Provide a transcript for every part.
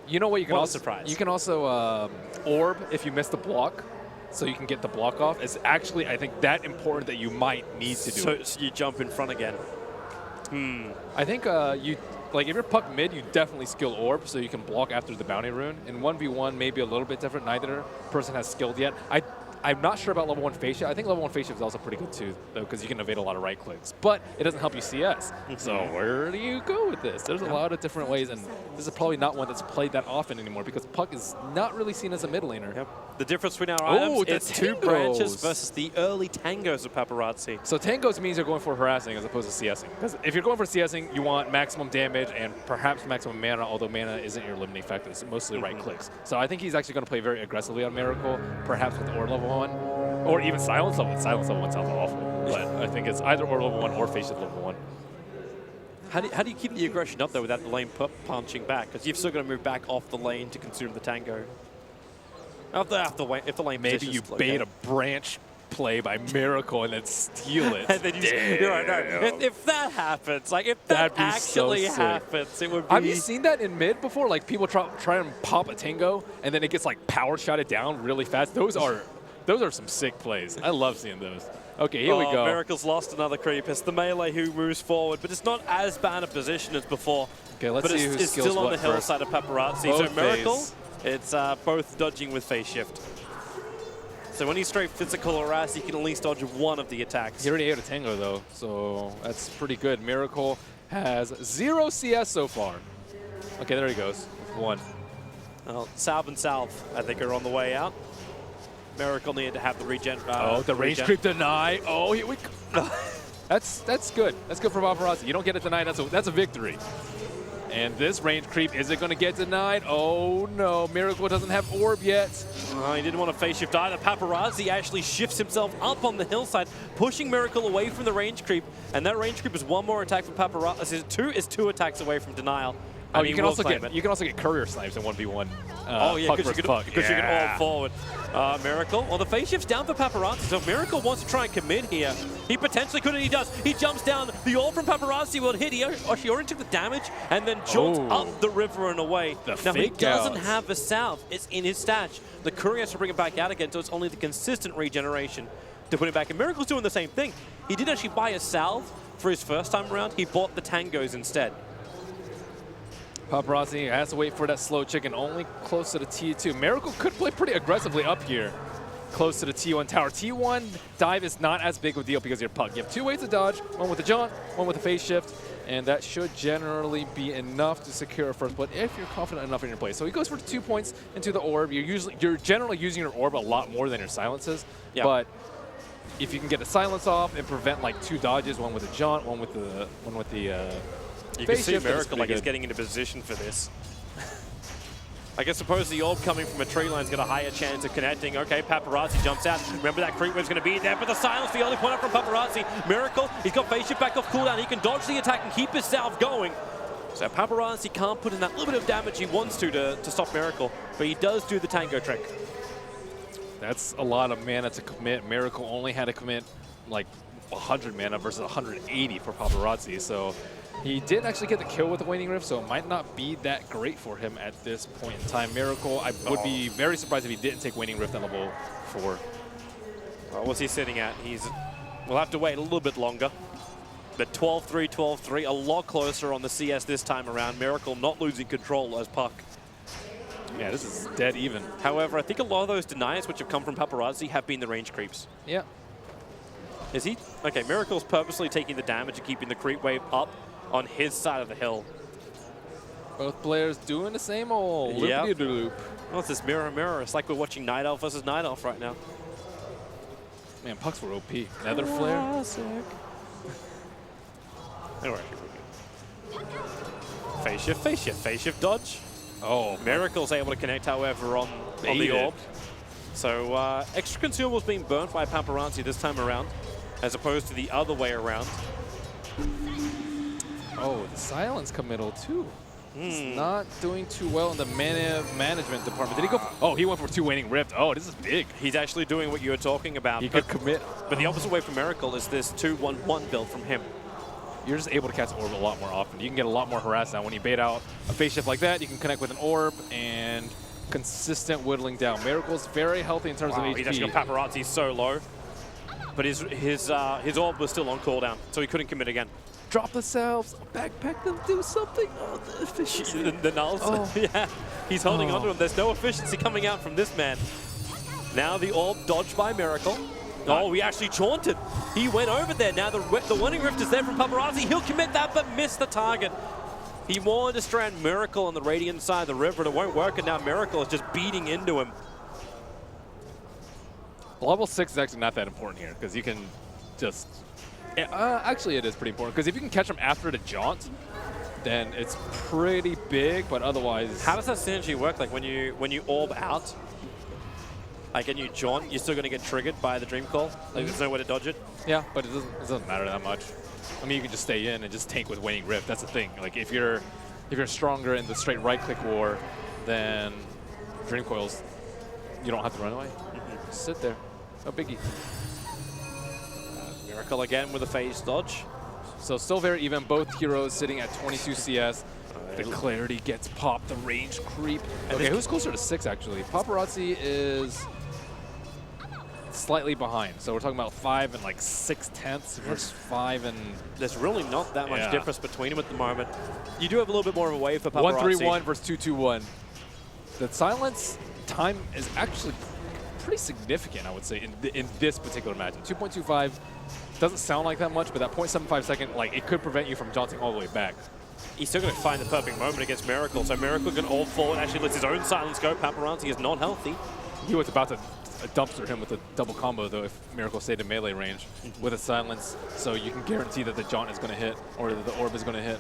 You know what? You can also surprise. You can also orb if you miss the block, so you can get the block off. It's actually, I think, that important that you might need to do it. So you jump in front again. I think if you're puck mid, you definitely skill orb, so you can block after the bounty rune. In 1v1, maybe a little bit different. Neither person has skilled yet. I'm not sure about level 1 face shift. I think level 1 face shift is also pretty good too, though, because you can evade a lot of right clicks. But it doesn't help you CS. So where do you go with this? There's a lot of different ways, and this is probably not one that's played that often anymore because puck is not really seen as a mid laner. Yep. The difference between our items, it's 2 branches versus the early tangos of Paparazi. So tangos means you're going for harassing as opposed to CSing. Because if you're going for CSing, you want maximum damage and perhaps maximum mana, although mana isn't your limiting factor. It's mostly right clicks. So I think he's actually going to play very aggressively on Miracle, perhaps with Orb level 1. Or even Silence level 1. Silence level 1 sounds awful. But I think it's either Orb level 1 or Face Shift level 1. How do you keep the aggression up, though, without the lane punching back? Because you've still got to move back off the lane to consume the tango. If the lane maybe you bait a branch play by Miracle and then steal it. And then you're right, no. If that happens, like if that actually happens, it would be. Have you seen that in mid before? Like people try and pop a tango and then it gets like power shotted down really fast. Those are some sick plays. I love seeing those. Okay, here we go. Miracle's lost another creep. It's the melee who moves forward, but it's not as bad a position as before. Okay, let's see who it's skills still on the what hillside of Paparazzi. Both So Miracle, phase. it's both dodging with phase shift. So when he's straight physical harass, he can at least dodge one of the attacks. He already ate a tango though, so that's pretty good. Miracle has 0 CS so far. Okay, there he goes. 1. Well, Salve and Salve, I think, are on the way out. Miracle needed to have the regen. The range creep deny. Oh, here we go. That's good. That's good for Paparazi. You don't get it denied. That's a victory. And this range creep, is it going to get denied? Oh no, Miracle doesn't have orb yet. He didn't want to face shift either. Paparazzi actually shifts himself up on the hillside, pushing Miracle away from the range creep. And that range creep is 1 more attack for Paparazzi. It's 2 attacks away from denial. Oh, you can also get courier snipes in 1v1. Oh yeah, because you can all forward. Miracle. Well, the phase shift's down for Paparazzi, so if Miracle wants to try and commit here, he potentially could, and he does. He jumps down. The ult from Paparazzi will hit. He already took the damage and then jolts up the river and away. Now he doesn't have a salve. It's in his stash. The courier has to bring it back out again, so it's only the consistent regeneration to put it back. And Miracle's doing the same thing. He did actually buy a salve for his first time around. He bought the tangos instead. Paparazzi has to wait for that slow chicken, only close to the T2. Miracle could play pretty aggressively up here, close to the T1 tower. T1 dive is not as big of a deal because you're puck. You have 2 ways to dodge, one with the jaunt, one with the phase shift, and that should generally be enough to secure a first blood if you're confident enough in your play. So he goes for 2 points into the orb. You're generally using your orb a lot more than your silences, but if you can get the silence off and prevent like 2 dodges, one with the jaunt, one with the you can see Miracle like he's getting into position for this. I suppose the orb coming from a tree line's got a higher chance of connecting. Okay, Paparazzi jumps out. Remember that creep wave's going to be there, but the silence, the only point up from Paparazzi. Miracle, he's got phase shift back off cooldown. He can dodge the attack and keep his salve going. So Paparazzi can't put in that little bit of damage he wants to stop Miracle, but he does do the tango trick. That's a lot of mana to commit. Miracle only had to commit like 100 mana versus 180 for Paparazzi, so he did actually get the kill with the Waning Rift, so it might not be that great for him at this point in time. Miracle, I would be very surprised if he didn't take Waning Rift on level 4. What's he sitting at? We'll have to wait a little bit longer. But 12-3, 12-3, a lot closer on the CS this time around. Miracle not losing control as puck. Yeah, this is dead even. However, I think a lot of those deniers which have come from Paparazzi have been the range creeps. Yeah. Is he? Okay, Miracle's purposely taking the damage and keeping the creep wave up on his side of the hill. Both players doing the same old loop-de-loop. Well, it's this mirror, mirror. It's like we're watching Night Elf versus Night Elf right now. Man, pucks were OP. Nether Flare. Anyway. Phase shift, phase shift, phase shift dodge. Oh, Miracle's able to connect, however, on the orb. So extra consumables being burnt by Paparazzi this time around, as opposed to the other way around. Oh, the silence committal too. He's not doing too well in the mana management department. Did he go? Oh, he went for 2 Waning Rift. Oh, this is big. He's actually doing what you were talking about. He could commit. But the opposite way for Miracle is this 2-1-1 build from him. you're just able to catch the orb a lot more often. You can get a lot more harass now. When you bait out a phase shift like that, you can connect with an orb and consistent whittling down. Miracle's very healthy in terms of HP. He's actually got Paparazi so low. But his orb was still on cooldown, so he couldn't commit again. Drop the salves, backpack them, do something. Oh, the efficiency. The nulls. Oh. Yeah, he's holding onto him. There's no efficiency coming out from this man. Now the orb dodged by Miracle. Oh, he actually chaunted. He went over there. Now the Winning Rift is there from Paparazi. He'll commit that, but missed the target. He wanted to strand Miracle on the Radiant side of the river, and it won't work, and now Miracle is just beating into him. Level 6 is actually not that important here, because you can just... actually, it is pretty important, because if you can catch him after the jaunt, then it's pretty big, but otherwise... How does that synergy work? Like when you orb out, like and you jaunt, you're still going to get triggered by the Dream Call? Like there's no way to dodge it? Yeah, but it doesn't matter that much. I mean, you can just stay in and just tank with Waning Rift. That's the thing. Like if you're stronger in the straight right-click war, then Dream Coils, you don't have to run away. Just sit there. No biggie. Miracle again with a phase dodge. So still very even. Both heroes sitting at 22 CS. The clarity gets popped. The range creep. Okay, who's closer to 6 actually? Paparazi is slightly behind. So we're talking about 5 and like 6/10 versus 5 and... There's really not that much difference between them at the moment. You do have a little bit more of a wave for Paparazi. 1-3-1 versus 2-2-1. The silence time is actually pretty significant, I would say, in this particular match. 2.25 doesn't sound like that much, but that 0.75 second, like, it could prevent you from jaunting all the way back. He's still going to find the perfect moment against Miracle, so Miracle can ult forward, actually lets his own silence go. Paparazi is not healthy. He was about to dumpster him with a double combo, though, if Miracle stayed in melee range with a silence, so you can guarantee that the jaunt is going to hit, or that the orb is going to hit.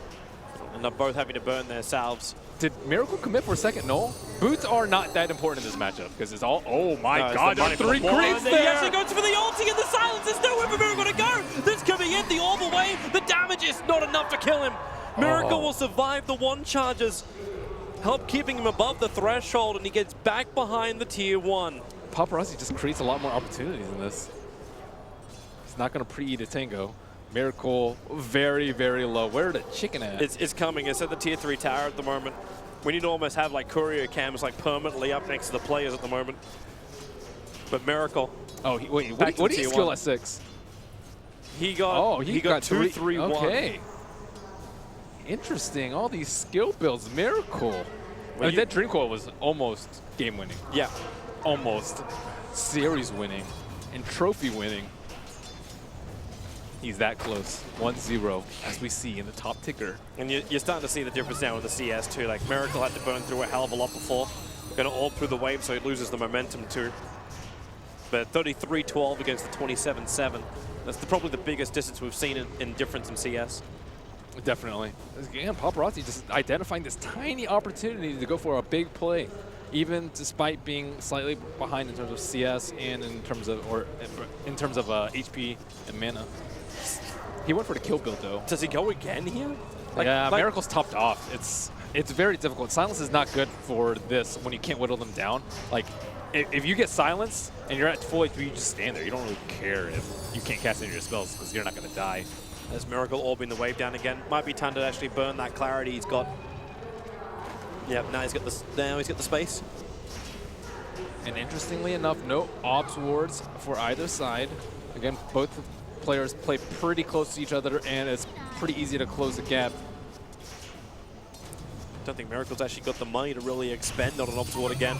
And they're both having to burn their salves. Did Miracle commit for a second? No. Boots are not that important in this matchup, because it's all, oh my god, there's 3 creeps there! He actually goes for the ulti and the silence, there's nowhere for Miracle to go! This coming in, the orb away, the damage is not enough to kill him! Miracle will survive the 1 charges, help keeping him above the threshold, and he gets back behind the tier 1. Paparazi just creates a lot more opportunities in this. He's not going to pre-eat a tango. Miracle very, very low. Where are the chicken at? It's coming. It's at the tier 3 tower at the moment. We need to almost have like courier cams like permanently up next to the players at the moment. But Miracle. Oh, wait, what did he skill at 6? He got, he got 2-3-1. Okay. Interesting. All these skill builds. Miracle. Well, that Dream Coil was almost game winning. Yeah. Almost. Series winning. And trophy winning. He's that close. 1-0, as we see in the top ticker. And you're starting to see the difference now with the CS too. Like Miracle had to burn through a hell of a lot before. Going to ult through the wave, so he loses the momentum too. But 33-12 against the 27-7. That's probably the biggest distance we've seen in difference in CS. Definitely. Again, Paparazi just identifying this tiny opportunity to go for a big play, even despite being slightly behind in terms of CS and in terms of HP and mana. He went for the kill build though. Does he go again here? Yeah, Miracle's topped off. It's very difficult. Silence is not good for this when you can't whittle them down. Like, if you get silence and you're at full HP, you just stand there. You don't really care if you can't cast any of your spells because you're not going to die. There's Miracle orbing the wave down again. Might be time to actually burn that clarity he's got. Yep, now he's got the space. And interestingly enough, no ops wards for either side. Again, both players play pretty close to each other, and it's pretty easy to close the gap. Don't think Miracle's actually got the money to really expend on an ops ward again.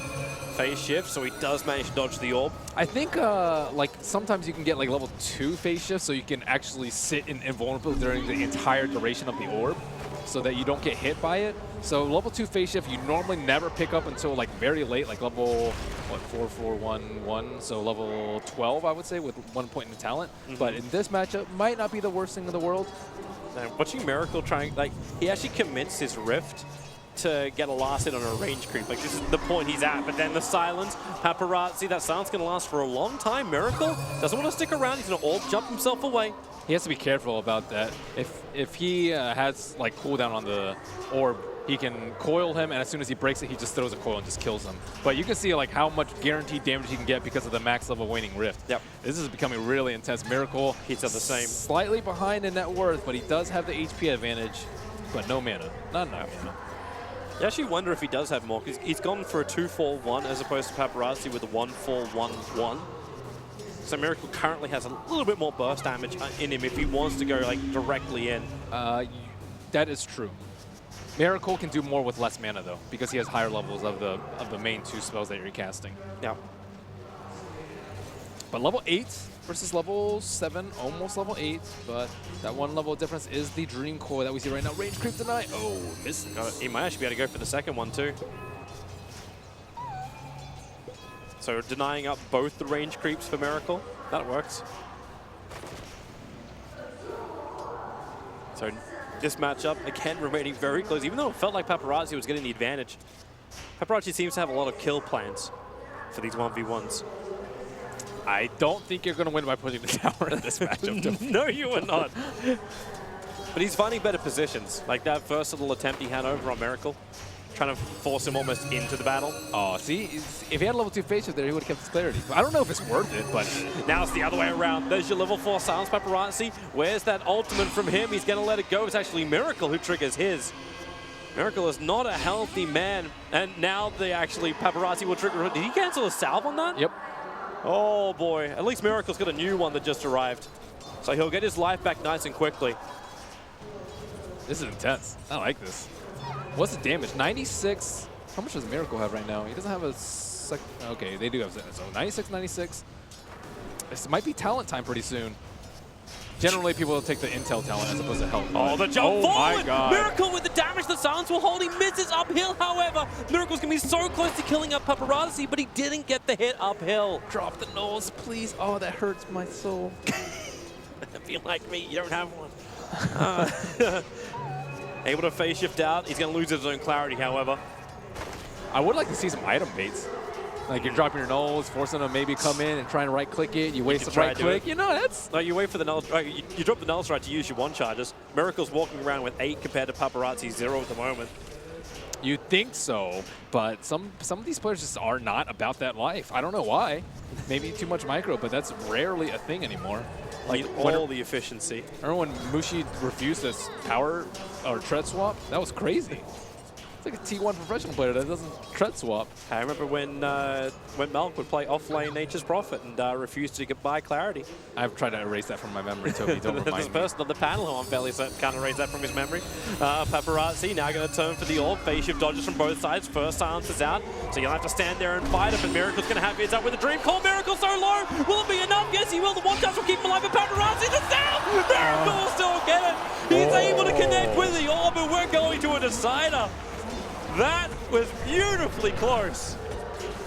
Phase shift, so he does manage to dodge the orb. I think like sometimes you can get like level 2 phase shift, so you can actually sit in invulnerable during the entire duration of the orb, so that you don't get hit by it. So level 2 phase shift you normally never pick up until like very late, like level 4, 4, 1, 1, so level 12 I would say, with 1 point in the talent. But in this matchup, might not be the worst thing in the world. Now, watching Miracle trying, like, he actually commits his Rift to get a last hit on a range creep. Like, this is the point he's at. But then the silence, Paparazi, that silence going to last for a long time. Miracle doesn't want to stick around. He's going to all jump himself away. He has to be careful about that. If he has like cooldown on the orb he can coil him, and as soon as he breaks it, he just throws a coil and just kills him. But you can see like how much guaranteed damage he can get because of the max level Waning Rift. Yep. This is becoming really intense. Miracle, he's at the same. Slightly behind in net worth, but he does have the HP advantage, but no mana. Not enough mana. I actually wonder if he does have more, because he's gone for a 2-4-1 as opposed to Paparazi with a 1-4-1-1. So Miracle currently has a little bit more burst damage in him if he wants to go like directly in. That is true. Miracle can do more with less mana though, because he has higher levels of the main 2 spells that you're casting. Yeah. But level 8 versus level 7, almost level 8, but that 1 level difference is the Dream Coil that we see right now. Range creep deny. Oh, misses. He might actually be able to go for the second one too. So denying up both the range creeps for Miracle. That works. So this matchup, again, remaining very close, even though it felt like Paparazi was getting the advantage. Paparazi seems to have a lot of kill plans for these 1v1s. I don't think you're going to win by pushing the tower in this matchup. No, you are not. But he's finding better positions. Like that first little attempt he had over on Miracle, trying to force him almost into the battle. Oh, see? If he had level 2 face shift there, he would have kept his clarity. I don't know if it's worth it, but... Now it's the other way around. There's your level 4 silence Paparazi. Where's that ultimate from him? He's going to let it go. It's actually Miracle who triggers his. Miracle is not a healthy man. And now Paparazi will trigger. Did he cancel a salve on that? Yep. Oh boy. At least Miracle's got a new one that just arrived. So he'll get his life back nice and quickly. This is intense. I like this. What's the damage? 96. How much does Miracle have right now? He doesn't have a sec. Okay, they do have. So 96, 96. This might be talent time pretty soon. Generally, people will take the intel talent as opposed to health. Oh, the jump forward! My God. Miracle with the damage the silence will hold. He misses uphill, however. Miracle's going to be so close to killing up Paparazi, but he didn't get the hit uphill. Drop the nose, please. Oh, that hurts my soul. If you like me, you don't have one. Able to phase shift out. He's going to lose his own clarity, however. I would like to see some item baits. Like you're dropping your nulls, forcing them to maybe come in and try and right click it. You waste the right click. You know, that's... No, you wait for the null. You drop the null strike to use your 1 charges. Miracle's walking around with 8 compared to Paparazzi's 0 at the moment. You'd think so, but some of these players just are not about that life. I don't know why. Maybe too much micro, but that's rarely a thing anymore. Like all the efficiency. Remember when Mushi refused this power or tread swap? That was crazy. It's like a T1 professional player that doesn't tread swap. I remember when Malk would play off-lane Nature's Prophet and refused to buy clarity. I've tried to erase that from my memory, Toby. Don't remind me. There's a person on the panel who I'm fairly certain can't erase that from his memory. Paparazzi now going to turn for the orb. Phase shift dodges from both sides. First silence is out, so you'll have to stand there and fight it. But Miracle's going to have his up with a Dream Call. Miracle so low. Will it be enough? Yes, he will. The 1 touch will keep him alive. But Paparazzi the down. Miracle will still get it. He's able to connect with the orb, and we're going to a decider. That was beautifully close.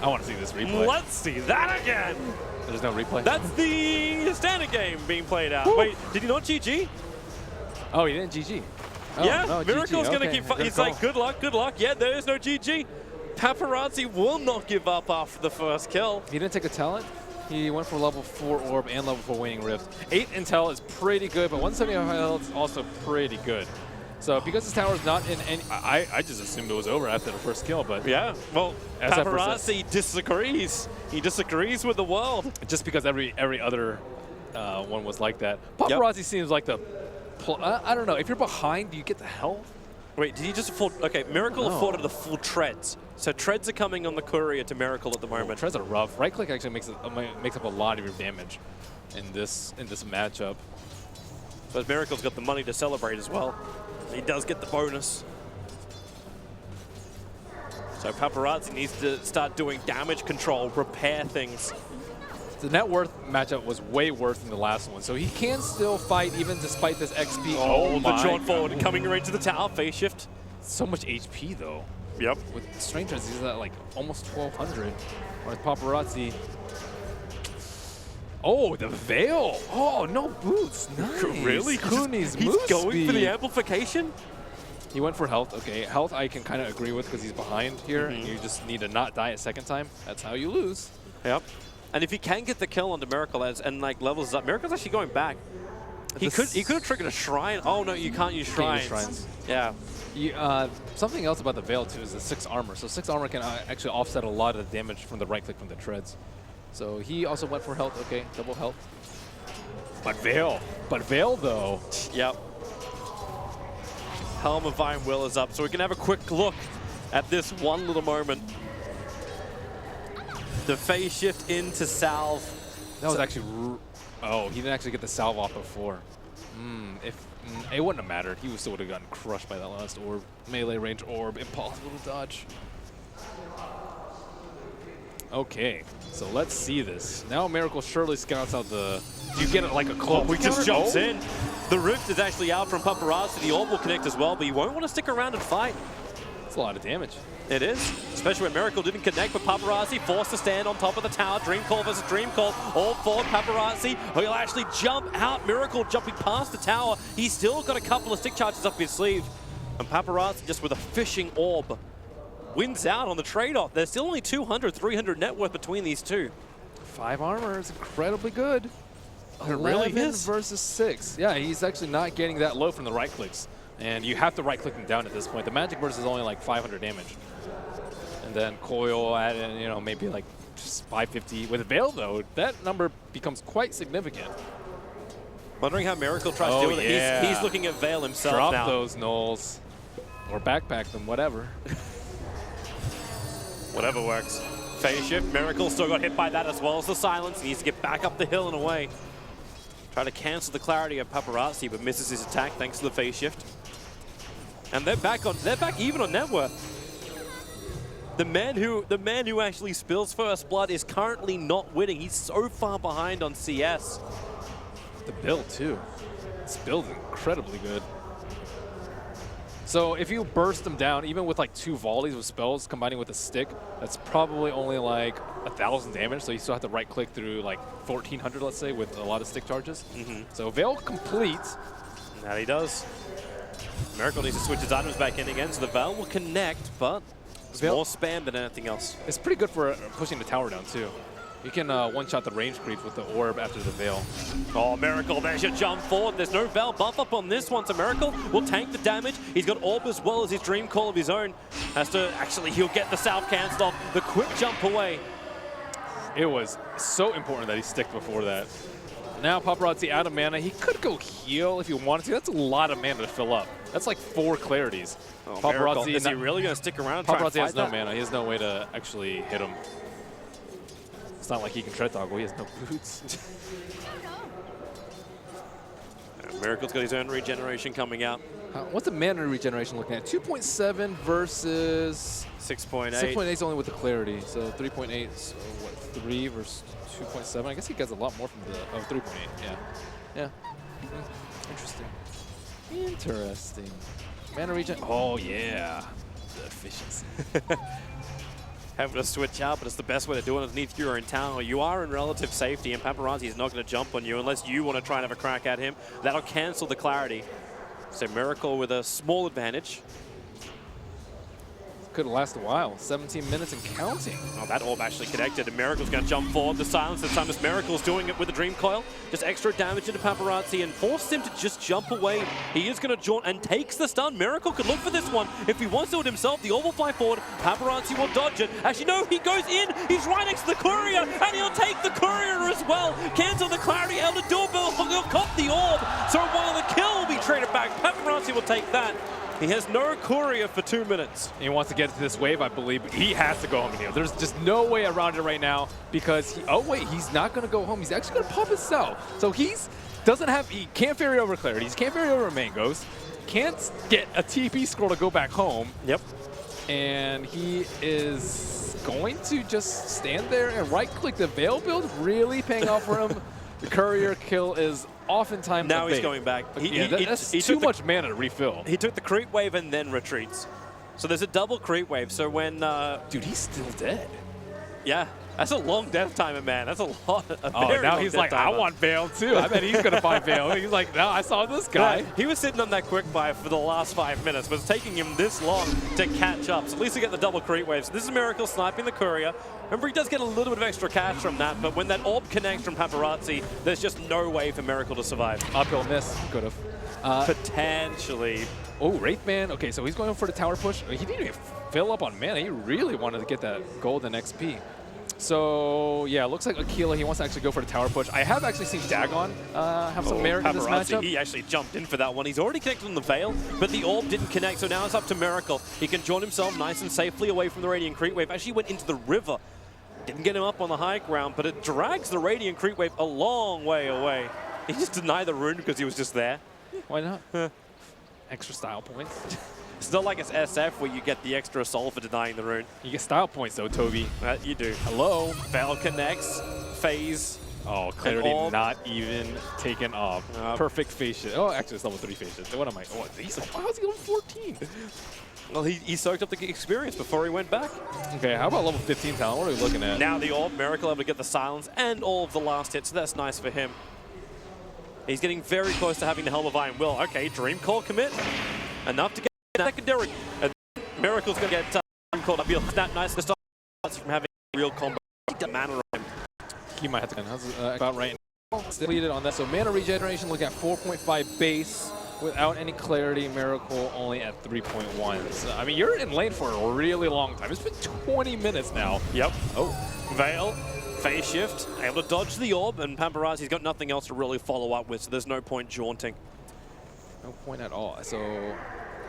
I want to see this replay. Let's see that again. There's no replay? That's the standard game being played out. Woo. Wait, did he not GG? Oh, he didn't GG. Oh, yeah, no, Miracle's GG. going to Okay, keep... He's like, good luck, good luck. Yeah, there is no GG. Paparazzi will not give up after the first kill. He didn't take a talent. He went for level 4 orb and level 4 waning rift. 8 intel is pretty good, but 175 health is also pretty good. So because this tower is not in any... I just assumed it was over after the first kill, but... Yeah, well, Paparazzi disagrees. He disagrees with the world. Just because every other one was like that. Paparazzi seems like the... I don't know. If you're behind, do you get the health? Wait, did he just afford... Okay, Miracle afforded the full treads. So treads are coming on the courier to Miracle at the moment. Treads are rough. Right click actually makes up a lot of your damage in this matchup. But Miracle's got the money to celebrate as well. He does get the bonus. So Paparazzi needs to start doing damage control, repair things. The net worth matchup was way worse than the last one, so he can still fight even despite this XP. Oh the John forward coming right to the tower, phase shift. So much HP though. Yep. With Strangers, he's at like almost 1,200. Or with Paparazzi. Oh, the Veil! Oh, no boots. Nice. Really? He's going for the amplification? He went for health. Okay, health I can kind of agree with because he's behind here. And you just need to not die a second time. That's how you lose. Yep. And if he can get the kill onto Miracle and like levels up, Miracle's actually going back. He could have triggered a shrine. Oh no, you can't use shrines. Yeah. Something else about the Veil too is the 6 armor. So 6 armor can actually offset a lot of the damage from the right click from the treads. So he also went for health. Okay, double health. But Veil though. Yep. Helm of Iron Will is up, so we can have a quick look at this one little moment. The phase shift into salve. That was actually. Oh, he didn't actually get the salve off before. It wouldn't have mattered. He still would have gotten crushed by that last orb. Melee range orb, impossible to dodge. Okay, so let's see this. Now Miracle surely scouts out the. Do you get it like a close? He just jumps in. The Rift is actually out from Paparazi. The orb will connect as well, but you won't want to stick around and fight. It's a lot of damage. It is, especially when Miracle didn't connect, but Paparazi forced to stand on top of the tower. Dream Call versus Dream Call. All forward, Paparazi. He'll actually jump out. Miracle jumping past the tower. He's still got a couple of stick charges up his sleeve. And Paparazi just with a fishing orb wins out on the trade-off. There's still only 200, 300 net worth between these two. 5 armor is incredibly good. It really is. Versus 6. Yeah, he's actually not getting that low from the right clicks. And you have to right click him down at this point. The magic burst is only like 500 damage. And then coil at, you know, maybe like just 550. With Veil though, that number becomes quite significant. Wondering how Miracle tries to deal with it. He's looking at Veil himself now. Drop those Knolls. Or backpack them, whatever. Whatever works. Phase shift. Miracle still got hit by that as well as the silence. He needs to get back up the hill and away. Try to cancel the clarity of Paparazi, but misses his attack thanks to the phase shift. And they're back even on net worth. The man who actually spills first blood is currently not winning. He's so far behind on CS. The build too. This build is incredibly good. So if you burst them down, even with like 2 volleys of spells combining with a stick, that's probably only like 1,000 damage. So you still have to right click through like 1,400, let's say, with a lot of stick charges. So Veil complete. That he does. Miracle needs to switch his items back in again, so the Veil will connect, but it's more spam than anything else. It's pretty good for pushing the tower down too. You can one-shot the range creep with the orb after the Veil. Oh, Miracle, there's your jump forward. There's no Veil buff up on this one, so Miracle will tank the damage. He's got orb as well as his Dream Call of his own. He'll get the South cancelled off. The quick jump away. It was so important that he sticked before that. Now Paparazi out of mana. He could go heal if he wanted to. That's a lot of mana to fill up. That's like 4 clarities. Oh, Paparazi, is he really going to stick around and try and fight has no mana. He has no way to actually hit him. It's not like he can tread toggle. He has no boots. Miracle's got his own regeneration coming out. What's the mana regeneration looking at? 2.7 versus 6.8. 6.8 is only with the clarity. So 3.8. So what? 3 versus 2.7. I guess he gets a lot more from the 3.8. Yeah. Interesting. Interesting. Mana regen. Oh yeah. The efficiency. Having to switch out, but it's the best way to do it underneath your own tower. You are in relative safety, and Paparazi is not going to jump on you unless you want to try and have a crack at him. That'll cancel the clarity. So Miracle with a small advantage. Could have lasted a while. 17 minutes and counting. Oh, that orb actually connected, and Miracle's going to jump forward. The silence this time as Miracle's doing it with the Dream Coil. Just extra damage into Paparazi and forces him to just jump away. He is going to jaunt and takes the stun. Miracle could look for this one. If he wants to do it himself, the orb will fly forward. Paparazi will dodge it. Actually, no, he goes in. He's right next to the courier, and he'll take the courier as well. Cancel the clarity. Elder Doorbell will cop the orb. So while the kill will be traded back, Paparazi will take that. He has no courier for 2 minutes. He wants to get to this wave, I believe. He has to go home and heal. There's just no way around it right now because he's not going to go home. He's actually going to pop his cell. So he can't ferry over clarity. He can't ferry over mangoes. Can't get a TP scroll to go back home. Yep. And he is going to just stand there and right-click. The Veil build really paying off for him. The courier kill is oftentimes now he's going back. That's too much mana to refill. He took the creep wave and then retreats. So there's a double creep wave. So when... Dude, he's still dead. Yeah. That's a long death timer, man. That's a lot. Oh, now he's like, I want Veil too. I bet he's going to buy Veil. He's like, no, I saw this guy. Yeah, he was sitting on that quick buy for the last 5 minutes, but it's taking him this long to catch up. So at least he get the double creep waves. This is Miracle sniping the Courier. Remember, he does get a little bit of extra cash from that, but when that orb connects from Paparazi, there's just no way for Miracle to survive. Uphill miss. Could have. Potentially. Oh, Wraithman. Okay, so he's going for the tower push. He didn't even fill up on mana. He really wanted to get that golden XP. So, yeah, looks like Aquila, he wants to actually go for the tower push. I have actually seen Dagon have some merit in this matchup. He actually jumped in for that one. He's already connected on the Veil, but the orb didn't connect, so now it's up to Miracle. He can join himself nice and safely away from the Radiant Creep Wave. Actually went into the river. Didn't get him up on the high ground, but it drags the Radiant Creep Wave a long way away. He just denied the rune because he was just there. Why not? Extra style points. It's not like it's SF where you get the extra soul for denying the rune. You get style points though, Toby. You do. Hello. Veil connects, phase. Oh, clarity not even taken off. Perfect phase shift. Oh, actually it's level 3 phase shift. What am I? Oh, how's he level 14? Well, he soaked up the experience before he went back. Okay, how about level 15 talent? What are we looking at? Now the orb, Miracle able to get the silence and all of the last hits, so that's nice for him. He's getting very close to having the Helm of Iron Will. Okay, Dream Core commit. Enough to get secondary. Miracle's going to get Dream Core up. That nice to stop from having a real combo. Mana on him. He might have to how's about right now. Depleted on that. So mana regeneration, look at 4.5 base without any clarity. Miracle only at 3.1. So, I mean, you're in lane for a really long time. It's been 20 minutes now. Yep. Oh, Veil. Phase shift, able to dodge the orb, and Paparazi's got nothing else to really follow up with, so there's no point jaunting. No point at all. So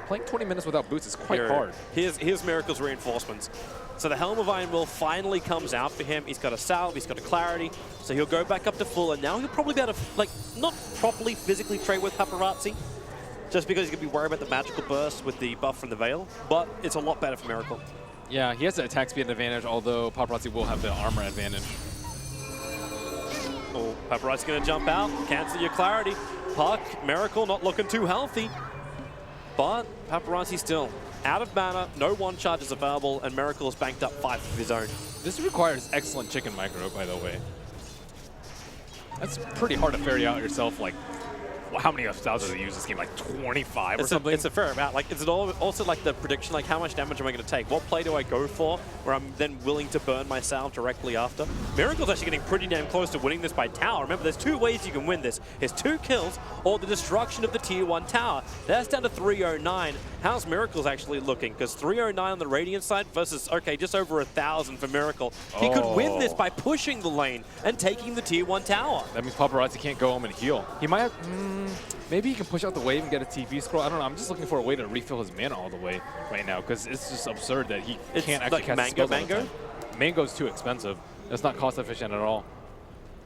playing 20 minutes without boots is quite hard. Here's Miracle's reinforcements. So the Helm of Iron Will finally comes out for him. He's got a salve, he's got a clarity, so he'll go back up to full, and now he'll probably be able to, like, not properly physically trade with Paparazi, just because he's going to be worried about the magical burst with the buff from the Veil, but it's a lot better for Miracle. Yeah, he has the attack speed advantage, although Paparazi will have the armor advantage. Oh, Paparazi's going to jump out, cancel your clarity. Puck, Miracle not looking too healthy, but Paparazi still out of mana, no one charges available, and Miracle has banked up 5 of his own. This requires excellent chicken micro, by the way. That's pretty hard to ferry out yourself, like, how many styles does he use this game? Like 25 or something? It's a fair amount. Like, is it also like the prediction, like how much damage am I going to take? What play do I go for where I'm then willing to burn myself directly after? Miracle's actually getting pretty damn close to winning this by tower. Remember, there's 2 ways you can win this. It's 2 kills or the destruction of the tier 1 tower. That's down to 309. How's Miracle's actually looking? Because 309 on the Radiant side versus, okay, just over 1,000 for Miracle. He could win this by pushing the lane and taking the tier 1 tower. That means Paparazi can't go home and heal. He might have... maybe he can push out the wave and get a TP scroll. I don't know. I'm just looking for a way to refill his mana all the way right now because it's just absurd that he can't actually cast spells all the time. Mango's too expensive. It's not cost efficient at all.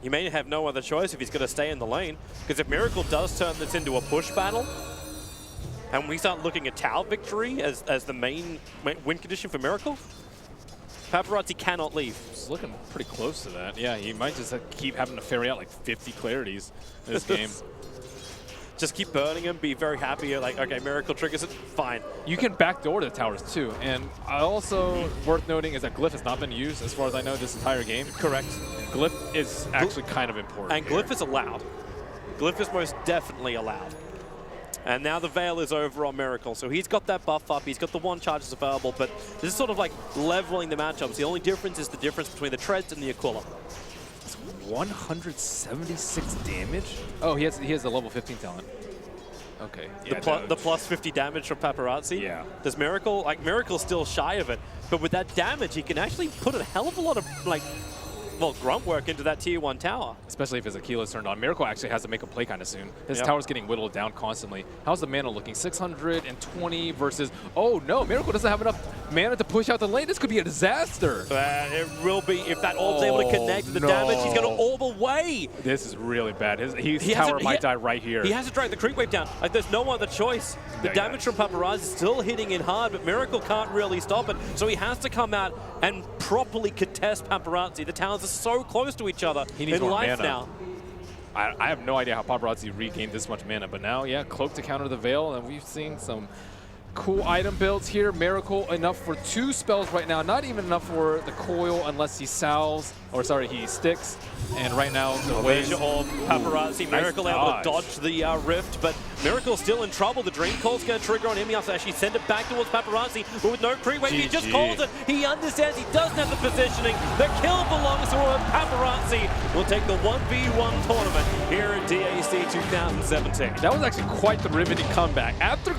He may have no other choice if he's going to stay in the lane, because if Miracle does turn this into a push battle, and we start looking at tower victory as the main win condition for Miracle, Paparazi cannot leave. He's looking pretty close to that. Yeah, he might just keep having to ferry out like 50 clarities in this game. Just keep burning him, be very happy, like, okay, Miracle triggers it, fine. You can backdoor the towers too, and also worth noting is that Glyph has not been used, as far as I know, this entire game. Correct. And Glyph is actually kind of important. And Glyph is allowed. Glyph is most definitely allowed. And now the Veil is over on Miracle, so he's got that buff up, he's got the 1 charges available, but this is sort of like leveling the matchups. The only difference is the difference between the Treads and the Aquila. 176 damage? Oh, he has the level 15 talent. Okay. Yeah, the plus 50 damage from Paparazi? Yeah. Does Miracle, like, Miracle's still shy of it, but with that damage, he can actually put a hell of a lot of, like, well, grunt work into that tier 1 tower. Especially if his Aquila's turned on. Miracle actually has to make a play kind of soon. His tower's getting whittled down constantly. How's the mana looking? 620 versus... Oh, no. Miracle doesn't have enough mana to push out the lane. This could be a disaster. It will be. If that orb's able to connect the damage, he's going to orb away. This is really bad. His tower might die right here. He has to drag the creep wave down. Like, there's no other choice. The damage from Paparazi is still hitting in hard, but Miracle can't really stop it. So he has to come out and properly contest Paparazi. The towers are so close to each other in life now. I have no idea how Paparazi regained this much mana, but now, yeah, Cloak to counter the Veil, and we've seen some cool item builds here. Miracle enough for 2 spells right now. Not even enough for the coil unless he salves, or sorry, he sticks. And right now, the waves. On Paparazi. Miracle nice able to dodge the rift, but Miracle's still in trouble. The Dream Call's going to trigger on him. He has to actually send it back towards Paparazi, but with no pre-wave, he just calls it. He understands he doesn't have the positioning. The kill belongs to Paparazi. Will take the 1v1 tournament here at DAC 2017. That was actually quite the riveting comeback. After